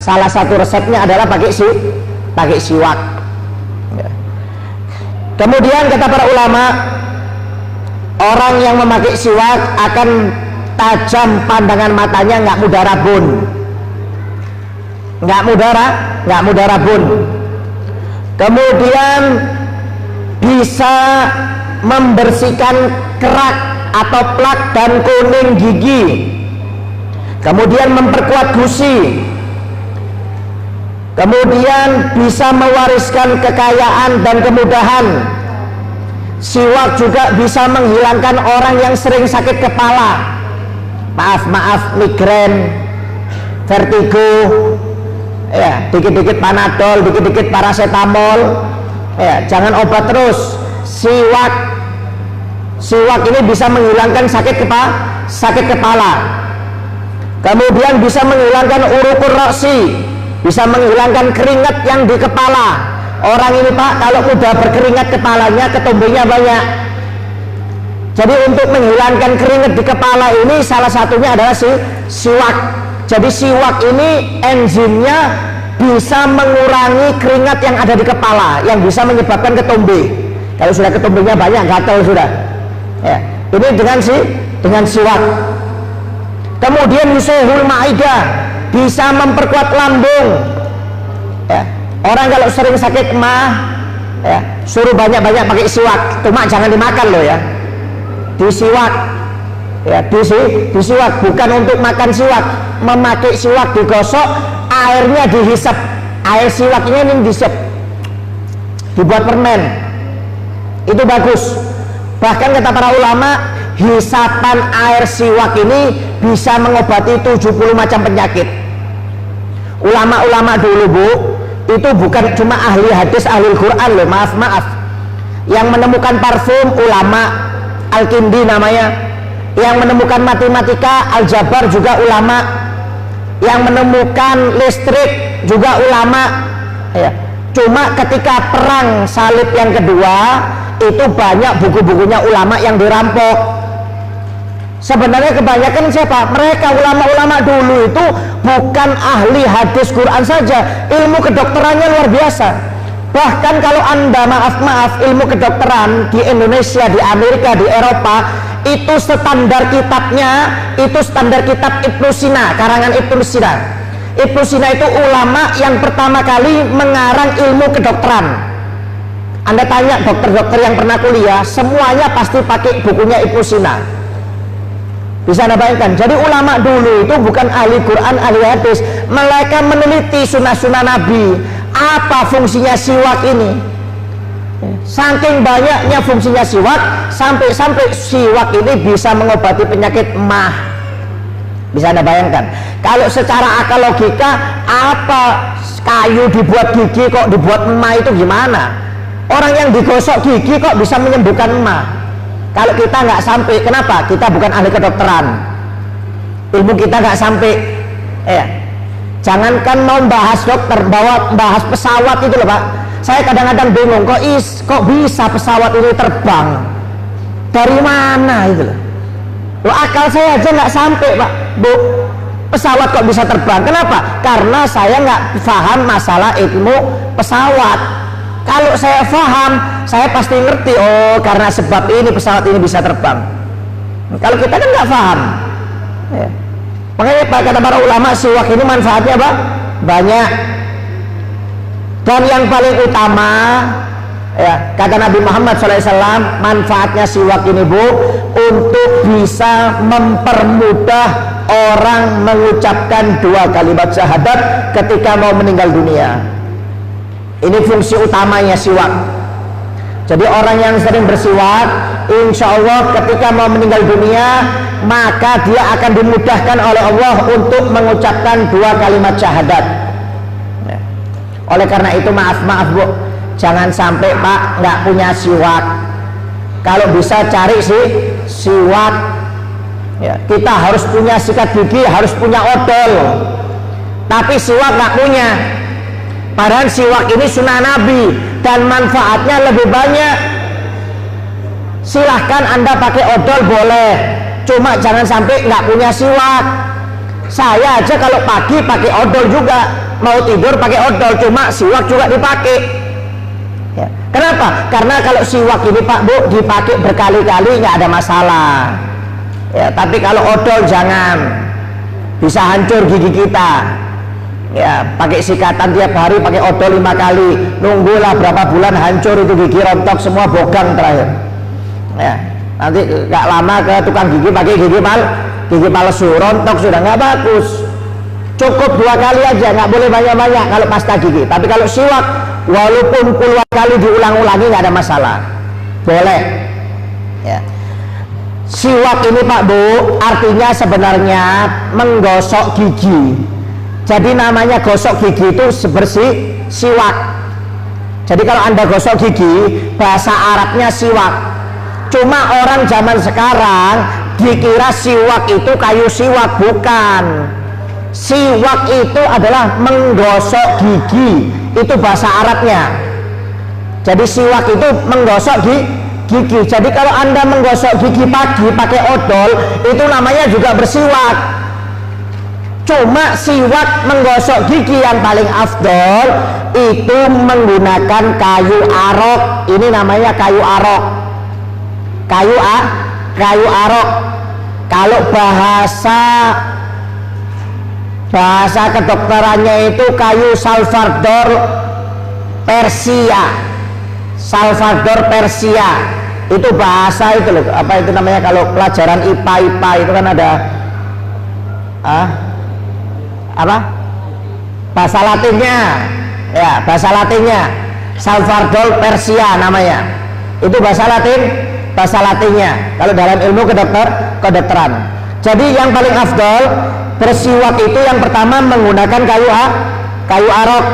Salah satu resepnya adalah pakai siwak. Ya. Kemudian kata para ulama, orang yang memakai siwak akan tajam pandangan matanya, nggak mudah rabun, nggak mudah rabun. Kemudian bisa membersihkan kerak atau plak dan kuning gigi. Kemudian memperkuat gusi. Kemudian bisa mewariskan kekayaan dan kemudahan. Siwak juga bisa menghilangkan orang yang sering sakit kepala, maaf migrain, vertigo, ya, dikit-dikit panadol, dikit-dikit paracetamol, ya, jangan obat terus. Siwak ini bisa menghilangkan sakit kepala. Kemudian bisa menghilangkan urukur roksi, bisa menghilangkan keringat yang di kepala. Orang ini Pak, kalau udah berkeringat kepalanya, ketumbenya banyak. Jadi untuk menghilangkan keringat di kepala ini salah satunya adalah siwak. Jadi siwak ini enzimnya bisa mengurangi keringat yang ada di kepala, yang bisa menyebabkan ketumbe. Kalau sudah ketumbenya banyak, gatal sudah. Ya, ini dengan siwak. Kemudian yusuhul maidah, bisa memperkuat lambung. Ya. Orang kalau sering sakit emah, ya, suruh banyak-banyak pakai siwak. Cuma jangan dimakan loh ya. Disiwak, ya, disiwak bukan untuk makan siwak. Memakai siwak digosok, airnya dihisap. Air siwaknya ini dihisap, dibuat permen. Itu bagus. Bahkan kata para ulama, hisapan air siwak ini bisa mengobati 70 macam penyakit. Ulama-ulama dulu Bu, itu bukan cuma ahli hadis, ahli Quran loh, maaf. Yang menemukan parfum ulama, Al-Kindi namanya. Yang menemukan matematika, Al-Jabar juga ulama. Yang menemukan listrik juga ulama. Ya. Cuma ketika perang salib yang kedua, itu banyak buku-bukunya ulama yang dirampok. Sebenarnya kebanyakan siapa? Mereka ulama-ulama dulu itu bukan ahli hadis Quran saja, ilmu kedokterannya luar biasa. Bahkan kalau Anda maaf ilmu kedokteran di Indonesia, di Amerika, di Eropa, itu standar kitabnya, itu standar kitab Ibnu Sina, karangan Ibnu Sina. Ibnu Sina itu ulama yang pertama kali mengarang ilmu kedokteran. Anda tanya dokter-dokter yang pernah kuliah, semuanya pasti pakai bukunya Ibnu Sina. Bisa Anda bayangkan, jadi ulama dulu itu bukan ahli Quran, ahli hadis. Mereka meneliti sunnah-sunnah Nabi. Apa fungsinya siwak ini? Saking banyaknya fungsinya siwak, sampai siwak ini bisa mengobati penyakit emah. Bisa Anda bayangkan, kalau secara akal logika, apa kayu dibuat gigi kok dibuat emah itu gimana? Orang yang digosok gigi kok bisa menyembuhkan emah? Kalau kita nggak sampai, kenapa? Kita bukan ahli kedokteran, ilmu kita nggak sampai. Ya, jangankan mau bahas dokter, bahas pesawat itu loh Pak. Saya kadang-kadang bingung, kok bisa pesawat ini terbang? Dari mana itu loh? Akal saya aja nggak sampai Pak, Bu. Pesawat kok bisa terbang? Kenapa? Karena saya nggak paham masalah ilmu pesawat. Kalau saya paham, saya pasti ngerti, oh karena sebab ini pesawat ini bisa terbang. Kalau kita kan nggak paham, ya. Makanya Pak, kata para ulama, siwak ini manfaatnya Pak banyak. Dan yang paling utama, ya, kata Nabi Muhammad SAW, manfaatnya siwak ini Bu, untuk bisa mempermudah orang mengucapkan 2 kalimat syahadat ketika mau meninggal dunia. Ini fungsi utamanya siwak. Jadi orang yang sering bersiwak, insya Allah ketika mau meninggal dunia, maka dia akan dimudahkan oleh Allah untuk mengucapkan 2 kalimat syahadat. Ya. Oleh karena itu maaf Bu, jangan sampai Pak nggak punya siwak. Kalau bisa cari siwak. Ya, kita harus punya sikat gigi, harus punya odol. Tapi siwak nggak punya. Padahal siwak ini sunnah Nabi dan manfaatnya lebih banyak. Silahkan Anda pakai odol boleh, cuma jangan sampai nggak punya siwak. Saya aja kalau pagi pakai odol juga, mau tidur pakai odol, cuma siwak juga dipakai. Ya. Kenapa? Karena kalau siwak ini Pak Bu dipakai berkali-kali nggak ada masalah. Ya, tapi kalau odol jangan, bisa hancur gigi kita. Ya, pakai sikatan tiap hari, pakai odol 5 kali, nunggulah berapa bulan hancur itu gigi, rontok semua, bogang terakhir. Ya, nanti nggak lama ke tukang gigi pakai gigi palsu, rontok sudah nggak bagus. Cukup 2 kali aja, nggak boleh banyak-banyak kalau pasta gigi. Tapi kalau siwak walaupun puluhan kali diulang-ulangi nggak ada masalah, boleh. Ya. Siwak ini Pak Bu artinya sebenarnya menggosok gigi. Jadi namanya gosok gigi itu sebersih siwak. Jadi kalau Anda gosok gigi, bahasa Arabnya siwak. Cuma orang zaman sekarang dikira siwak itu kayu siwak, bukan. Siwak itu adalah menggosok gigi, itu bahasa Arabnya. Jadi siwak itu menggosok gigi. Jadi kalau Anda menggosok gigi pagi pakai odol, itu namanya juga bersiwak. Cuma siwak menggosok gigi yang paling afdol itu menggunakan kayu arok. Ini namanya kayu arok. Kayu arok. Kalau bahasa kedokterannya itu kayu Salvador Persia. Itu bahasa itu loh, apa itu namanya kalau pelajaran IPA itu kan ada bahasa Latinnya. Ya, bahasa Latinnya Salvador Persia namanya. Itu bahasa Latinnya kalau dalam ilmu kedokteran. Jadi yang paling afdol bersiwak itu yang pertama menggunakan kayu arok.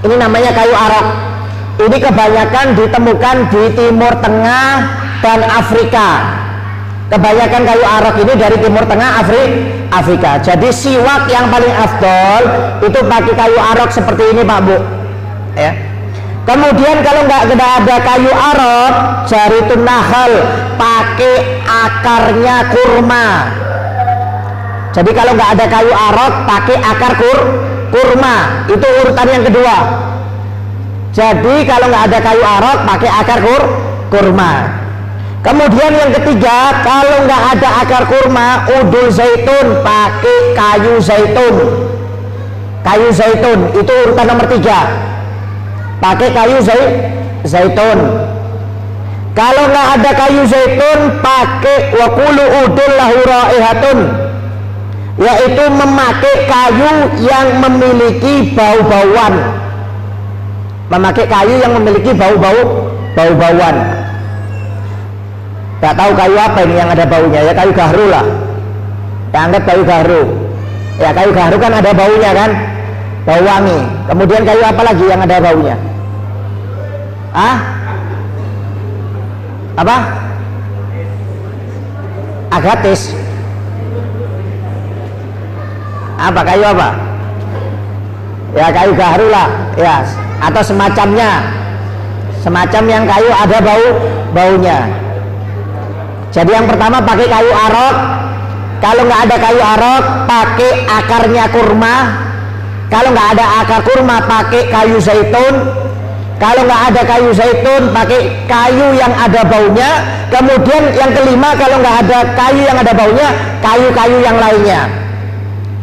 Ini namanya kayu arok. Ini kebanyakan ditemukan di Timur Tengah dan Afrika. Kebanyakan kayu arok ini dari Timur Tengah Afrika. Jadi siwak yang paling afdol itu pakai kayu arok seperti ini Pak Bu. Ya. Kemudian kalau nggak ada kayu arok, jaritun nahal, pakai akarnya kurma. Jadi kalau nggak ada kayu arok, pakai akar kurma. Itu urutan yang kedua. Jadi kalau nggak ada kayu arok, pakai akar kurma. Kemudian yang ketiga, kalau nggak ada akar kurma, udul zaitun, pakai kayu zaitun. Kayu zaitun itu urutan nomor 3. Pakai kayu zaitun. Kalau nggak ada kayu zaitun, pakai wakulu udul lahu raihatun, yaitu memakai kayu yang memiliki bau-bauan. Memakai kayu yang memiliki bau-bauan. Gak tahu kayu apa ini yang ada baunya, ya kayu gahru lah. Ya anggap kayu gahru. Ya kayu gahru kan ada baunya kan, bau wangi. Kemudian kayu apa lagi yang ada baunya? Apa? Agatis. Apa kayu apa? Ya kayu gahru lah, ya atau semacamnya. Semacam yang kayu ada baunya. Jadi yang pertama pakai kayu arok. Kalau nggak ada kayu arok, pakai akarnya kurma. Kalau nggak ada akar kurma, pakai kayu zaitun. Kalau nggak ada kayu zaitun, pakai kayu yang ada baunya. Kemudian yang kelima, kalau nggak ada kayu yang ada baunya, kayu-kayu yang lainnya.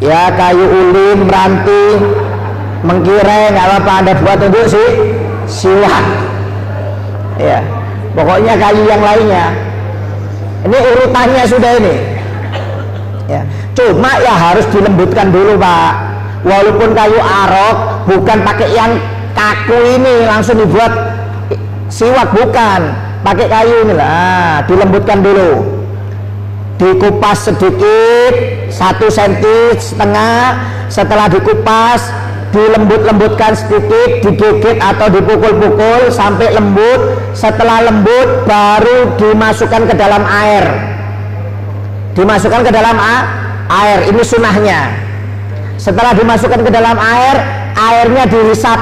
Ya kayu ulin, ranting, mengkireng, nggak apa-apa Anda buat untuk siwak. Ya, pokoknya kayu yang lainnya. Ini urutannya sudah ini. Ya, cuma ya harus dilembutkan dulu Pak. Walaupun kayu arok, bukan pakai yang kaku ini langsung dibuat siwak, bukan. Pakai kayu ini lah, dilembutkan dulu. Dikupas sedikit, 1,5 cm. Setelah dikupas, dilembut-lembutkan sedikit, digigit atau dipukul-pukul sampai lembut. Setelah lembut baru dimasukkan ke dalam air. Dimasukkan ke dalam air, ini sunahnya. Setelah dimasukkan ke dalam air, airnya dihisap.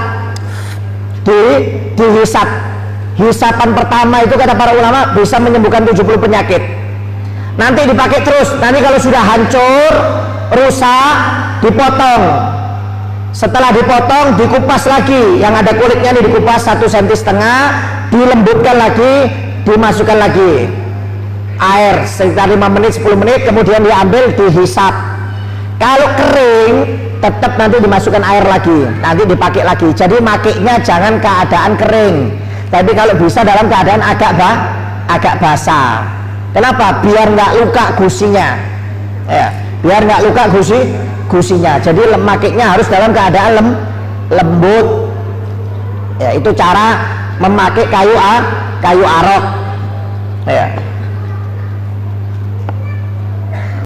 Dihisap. Hisapan pertama itu kata para ulama bisa menyembuhkan 70 penyakit. Nanti dipakai terus. Nanti kalau sudah hancur, rusak, dipotong. Setelah dipotong, dikupas lagi, yang ada kulitnya ini dikupas 1,5 cm, dilembutkan lagi, dimasukkan lagi air sekitar 5 menit 10 menit, kemudian diambil, dihisap. Kalau kering tetap nanti dimasukkan air lagi, nanti dipakai lagi. Jadi makainya jangan keadaan kering, tapi kalau bisa dalam keadaan agak basah. Kenapa? Biar nggak luka gusinya ya, biar nggak luka gusinya. Jadi makainya harus dalam keadaan lembut ya. Itu cara memakai kayu arok ya.